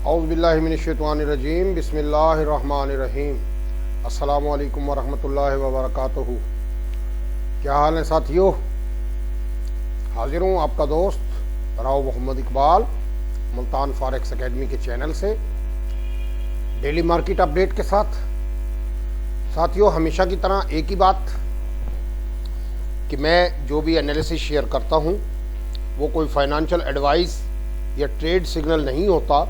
औज़ुबिल्लाहि मिनश्शैतानिर्रजीम बिस्मिल्लाहिर्रहमानिर्रहीम। अस्सलामु अलैकुम वरहमतुल्लाहि वबरकातुहू। क्या हाल है साथियों? हाजिर हूँ आपका दोस्त राव मोहम्मद इकबाल मुल्तान फॉरेक्स एकेडमी के चैनल से डेली मार्केट अपडेट के साथ। साथियों, हमेशा की तरह एक ही बात कि मैं जो भी एनालिसिस शेयर करता हूँ वो कोई फाइनेंशियल एडवाइस या ट्रेड सिग्नल नहीं होता,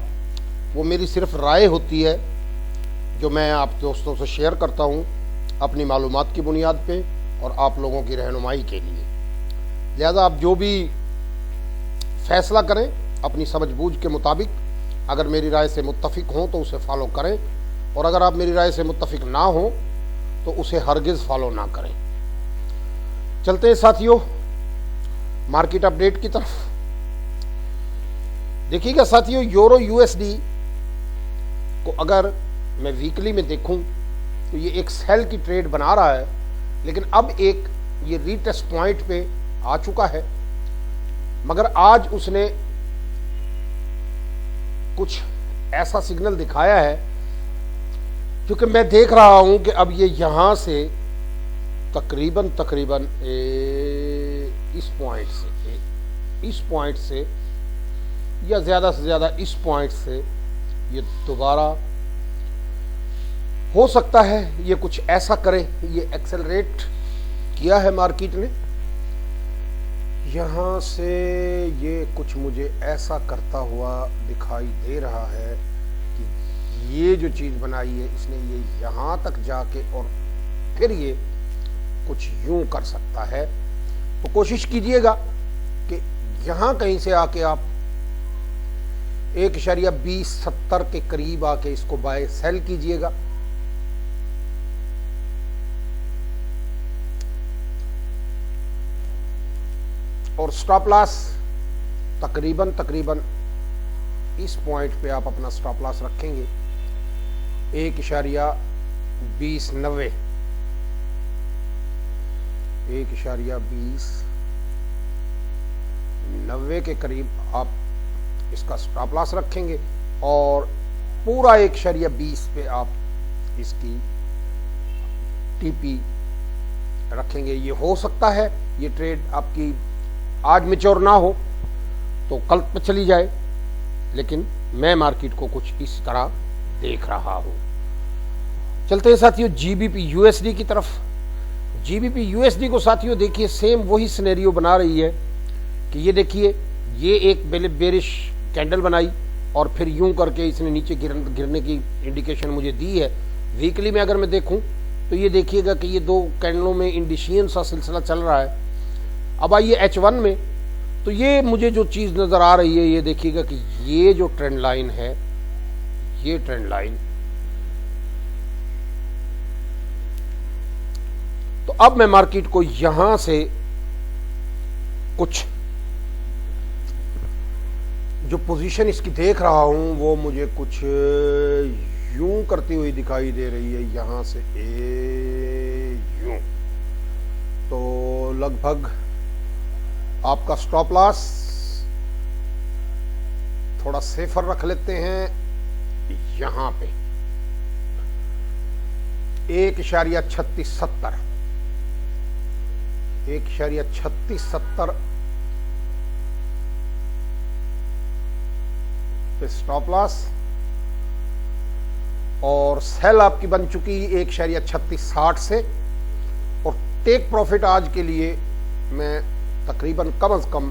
वो मेरी सिर्फ राय होती है जो मैं आप दोस्तों से शेयर करता हूँ अपनी मालूमात की बुनियाद पे और आप लोगों की रहनुमाई के लिए। लिहाजा आप जो भी फैसला करें अपनी समझबूझ के मुताबिक, अगर मेरी राय से मुत्तफिक हों तो उसे फॉलो करें, और अगर आप मेरी राय से मुत्तफिक ना हो तो उसे हरगिज़ फॉलो ना करें। चलते हैं साथियों मार्केट अपडेट की तरफ। देखिएगा साथियों, यूरो यूएसडी को अगर मैं वीकली में देखूं तो ये एक सेल की ट्रेड बना रहा है, लेकिन अब एक ये रीटेस्ट पॉइंट पे आ चुका है। मगर आज उसने कुछ ऐसा सिग्नल दिखाया है, क्योंकि मैं देख रहा हूं कि अब ये यहां से तकरीबन इस पॉइंट से या ज़्यादा से ज़्यादा इस पॉइंट से ये दोबारा हो सकता है ये कुछ ऐसा करे। ये एक्सेलरेट किया है मार्केट ने, यहाँ से ये कुछ मुझे ऐसा करता हुआ दिखाई दे रहा है कि ये जो चीज़ बनाई है इसने ये यहाँ तक जाके और फिर ये कुछ यूं कर सकता है। तो कोशिश कीजिएगा कि यहाँ कहीं से आके आप 1.2070 के करीब आके इसको बाय सेल कीजिएगा। और स्टॉप लॉस तकरीबन इस पॉइंट पे आप अपना स्टॉप लॉस रखेंगे 1.2090 1.2090 के करीब आप इसका स्टॉप लॉस रखेंगे, और पूरा 1.20 पे आप इसकी टीपी रखेंगे। ये हो सकता है ये ट्रेड आपकी आज मैच्योर ना हो तो कल पे चली जाए, लेकिन मैं मार्केट को कुछ इस तरह देख रहा हूं। चलते हैं साथियों जीबीपी यूएसडी की तरफ। जीबीपी यूएसडी को साथियों देखिए सेम वही सिनेरियो बना रही है कि ये देखिए ये एक बेरिश कैंडल बनाई और फिर यूं करके इसने नीचे गिरने की इंडिकेशन मुझे दी है। वीकली में अगर मैं देखूं तो ये देखिएगा कि ये दो कैंडलों में इंडिशियन सा सिलसिला चल रहा है। अब आइए H1 में, तो ये मुझे जो चीज़ नज़र आ रही है ये देखिएगा कि ये जो ट्रेंड लाइन है, ये ट्रेंड लाइन, तो अब मैं मार्केट को यहां से कुछ जो पोजीशन इसकी देख रहा हूं वो मुझे कुछ यूं करती हुई दिखाई दे रही है, यहां से यूं। तो लगभग आपका स्टॉप लॉस थोड़ा सेफर रख लेते हैं यहां पे 1.3670 पे स्टॉप लॉस, और सेल आपकी बन चुकी 1.3660 से। और टेक प्रॉफिट आज के लिए मैं तकरीबन कम से कम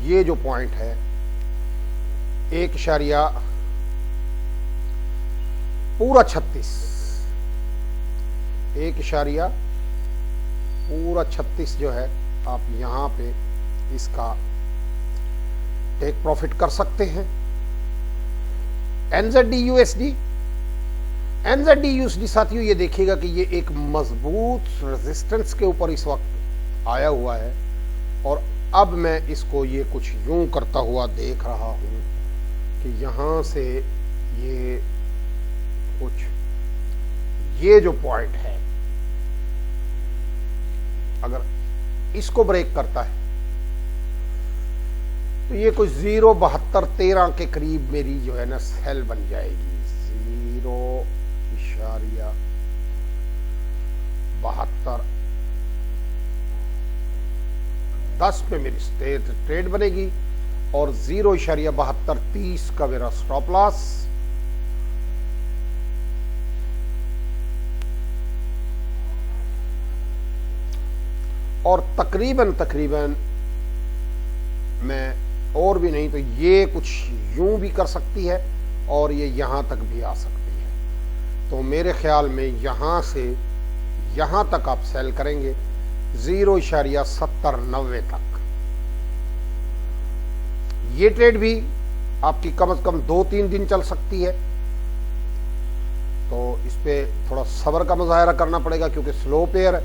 ये जो पॉइंट है 1.36 जो है आप यहां पे इसका टेक प्रॉफिट कर सकते हैं। एनजेडी यूएसडी साथियों ये देखिएगा कि ये एक मजबूत रेजिस्टेंस के ऊपर इस वक्त आया हुआ है, और अब मैं इसको ये कुछ यूं करता हुआ देख रहा हूं कि यहां से ये कुछ ये जो पॉइंट है अगर इसको ब्रेक करता है तो ये कुछ 0.7213 के करीब मेरी जो है ना सेल बन जाएगी। 0.7210 पे मेरी ट्रेड बनेगी और 0.7230 का मेरा स्टॉप लॉस। और तकरीबन मैं और भी नहीं तो ये कुछ यूं भी कर सकती है और ये यहां तक भी आ सकती है। तो मेरे ख्याल में यहां से यहां तक आप सेल करेंगे 0.7090 तक। ये ट्रेड भी आपकी कम से कम 2-3 दिन चल सकती है, तो इस पे थोड़ा सब्र का मुजाहरा करना पड़ेगा क्योंकि स्लो पेयर है।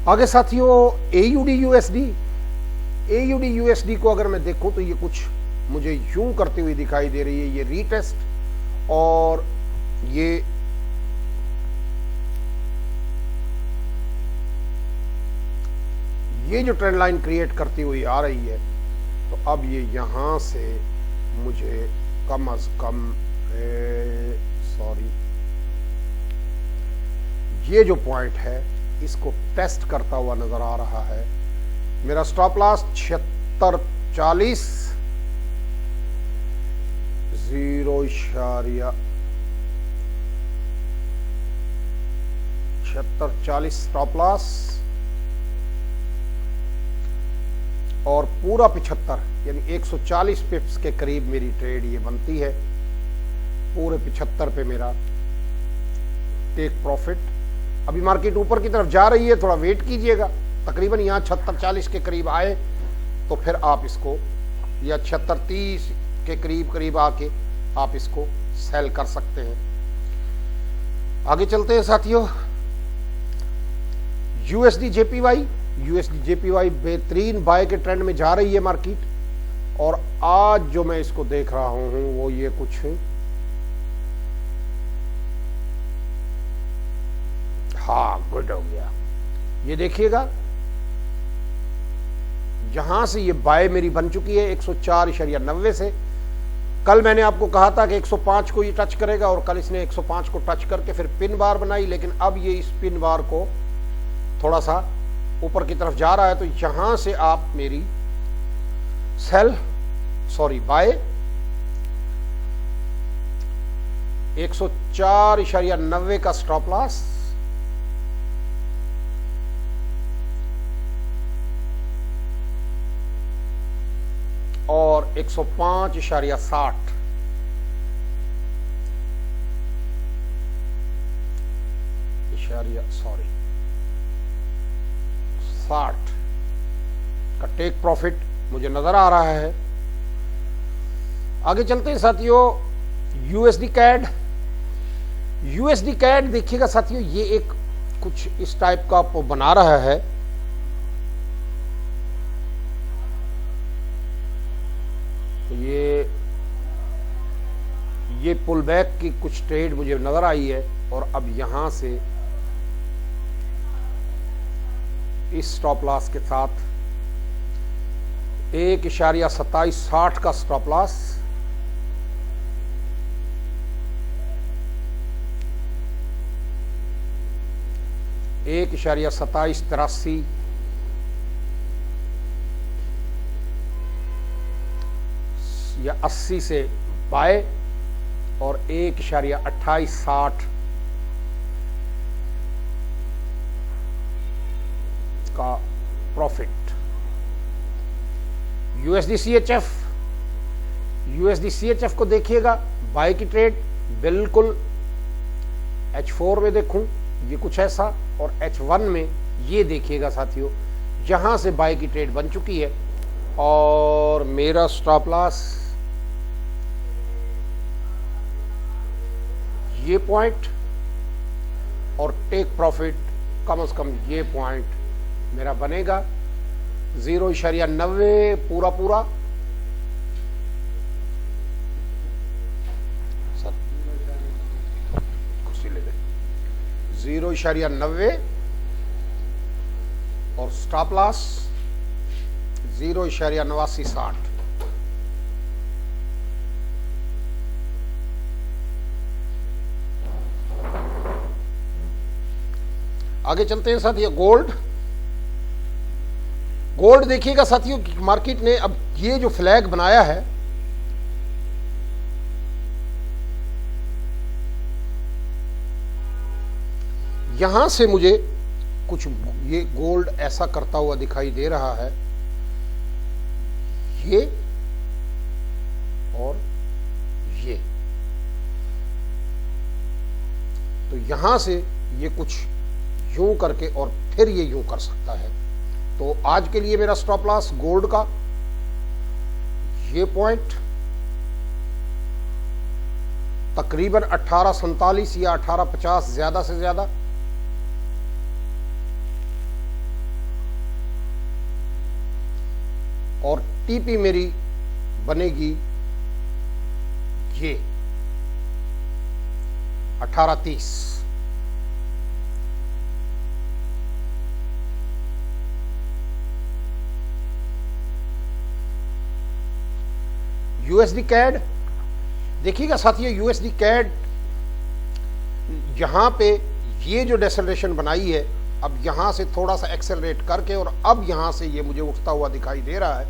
आगे साथियों AUD USD को अगर मैं देखूं तो ये कुछ मुझे यूं करते हुए दिखाई दे रही है। ये रीटेस्ट और ये जो ट्रेंड लाइन क्रिएट करती हुई आ रही है, तो अब ये यहां से मुझे कम अज कम ये जो पॉइंट है इसको टेस्ट करता हुआ नजर आ रहा है। मेरा स्टॉप लॉस 7640 0.7640 स्टॉप लॉस और पूरा 75 यानी 140 पिप्स के करीब मेरी ट्रेड ये बनती है। पूरे 75 पे मेरा टेक प्रॉफिट। अभी मार्केट ऊपर की तरफ जा रही है, थोड़ा वेट कीजिएगा। तकरीबन यहाँ 7640 के करीब आए तो फिर आप इसको, या 7630 के करीब आके आप इसको सेल कर सकते हैं। आगे चलते हैं साथियों। USD JPY बेहतरीन बाय के ट्रेंड में जा रही है मार्केट, और आज जो मैं इसको देख रहा हूं वो ये कुछ गुड हो गया। ये देखिएगा जहां से ये बाय मेरी बन चुकी है 104.90 से। कल मैंने आपको कहा था कि 105 को ये टच करेगा और कल इसने 105 को टच करके फिर पिन बार बनाई, लेकिन अब ये इस पिन बार को थोड़ा सा ऊपर की तरफ जा रहा है। तो यहां से आप मेरी बाय 104.90 का स्टॉप लॉस और 105.60 60 का टेक प्रॉफिट मुझे नजर आ रहा है। आगे चलते हैं साथियों। USD CAD देखिएगा साथियों, ये एक कुछ इस टाइप का आपको बना रहा है। तो ये पुल बैक की कुछ ट्रेड मुझे नजर आई है, और अब यहां से इस स्टॉप लॉस के साथ 1.2760 का स्टॉप लॉस, $1.2783 या 80 से बाय और 1.2860 का प्रॉफिट। USD CHF को देखिएगा, बाय की ट्रेड बिल्कुल H4 में देखूं ये कुछ ऐसा, और H1 में ये देखिएगा साथियों जहां से बाय की ट्रेड बन चुकी है, और मेरा स्टॉप लॉस ये पॉइंट और टेक प्रॉफिट कम से कम ये पॉइंट मेरा बनेगा 0.90 पूरा सर कुर्सी ले ले 0.90 और स्टॉप लॉस 0.8960। आगे चलते हैं साथियों। गोल्ड देखिएगा साथियों, मार्केट ने अब ये जो फ्लैग बनाया है, यहां से मुझे कुछ ये गोल्ड ऐसा करता हुआ दिखाई दे रहा है, ये और ये। तो यहां से ये कुछ यूं करके और फिर ये यूं कर सकता है। तो आज के लिए मेरा स्टॉप लॉस गोल्ड का ये पॉइंट तकरीबन 1847 या 1850 ज्यादा से ज्यादा। और टीपी मेरी बनेगी ये 1830। यूएसडी कैड देखिएगा साथियों, यूएसडी कैड यहां पे ये जो डेसेलेरेशन बनाई है, अब यहां से थोड़ा सा एक्सेलरेट करके और अब यहां से ये मुझे उठता हुआ दिखाई दे रहा है।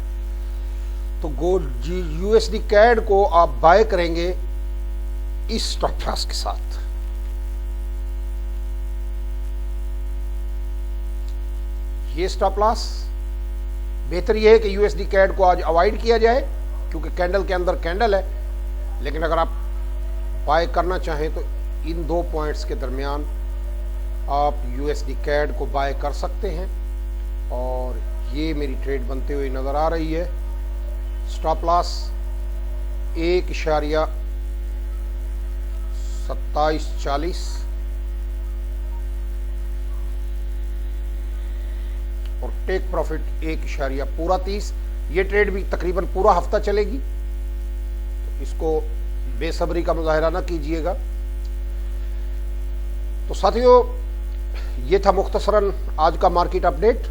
तो गोल्ड यूएसडी कैड को आप बाय करेंगे इस स्टॉप लॉस के साथ। ये स्टॉप लॉस बेहतर यह है कि यूएसडी कैड को आज अवॉइड किया जाए, क्योंकि कैंडल के अंदर कैंडल है। लेकिन अगर आप बाय करना चाहें तो इन दो पॉइंट्स के दरमियान आप यूएसडी कैड को बाय कर सकते हैं। और ये मेरी ट्रेड बनते हुए नजर आ रही है। स्टॉप लॉस 1.2740 और टेक प्रॉफिट 1.30। ये ट्रेड भी तकरीबन पूरा हफ्ता चलेगी, तो इसको बेसब्री का मुजाहिरा ना कीजिएगा। तो साथियों, ये था मुख्तसरन आज का मार्केट अपडेट।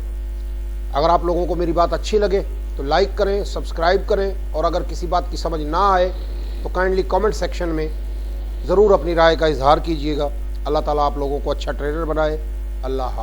अगर आप लोगों को मेरी बात अच्छी लगे तो लाइक करें, सब्सक्राइब करें, और अगर किसी बात की समझ ना आए तो काइंडली कमेंट सेक्शन में ज़रूर अपनी राय का इजहार कीजिएगा। अल्लाह ताला आप लोगों को अच्छा ट्रेडर बनाए। अल्लाह हाफ़िज़।